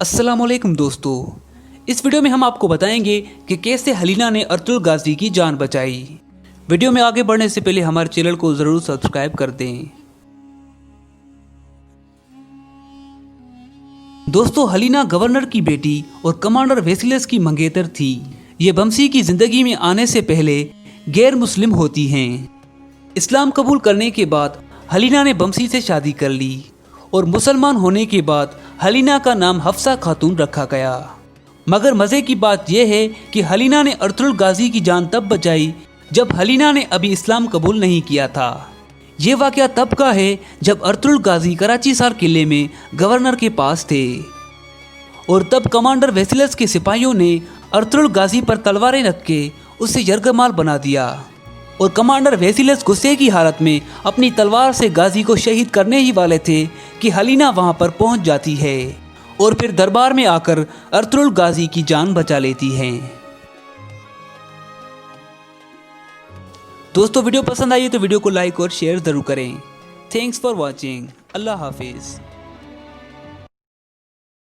अस्सलामुअलैकुम दोस्तों, इस वीडियो में हम आपको बताएंगे कि कैसे हलीना ने अर्तुगरुल गाजी की जान बचाई। वीडियो में आगे बढ़ने से पहले हमारे चैनल को ज़रूर सब्सक्राइब कर दें। दोस्तों, हलीना गवर्नर की बेटी और कमांडर वेसिलस की मंगेतर थी। ये बमसी की ज़िंदगी में आने से पहले गैर मुस्लिम होती हैं। इस्लाम कबूल करने के बाद हलीना ने बमसी से शादी कर ली और मुसलमान होने के बाद हलीना का नाम हफ्सा खातून रखा गया। मगर मज़े की बात यह है कि हलीना ने अर्तुगरुल गाजी की जान तब बचाई जब हलीना ने अभी इस्लाम कबूल नहीं किया था। ये वाक़या तब का है जब अर्तुगरुल गाजी कराची सार किले में गवर्नर के पास थे और तब कमांडर वेसिलस के सिपाहियों ने अर्तुगरुल गाजी पर तलवारें रख के उसे यरगमाल बना दिया और कमांडर वेसिलस गुस्से की हालत में अपनी तलवार से गाजी को शहीद करने ही वाले थे कि हलीना वहां पर पहुंच जाती है और फिर दरबार में आकर अर्तुगरुल गाजी की जान बचा लेती है। दोस्तों, वीडियो पसंद आई तो वीडियो को लाइक और शेयर ज़रूर करें। Thanks for watching. अल्लाह हाफिज़।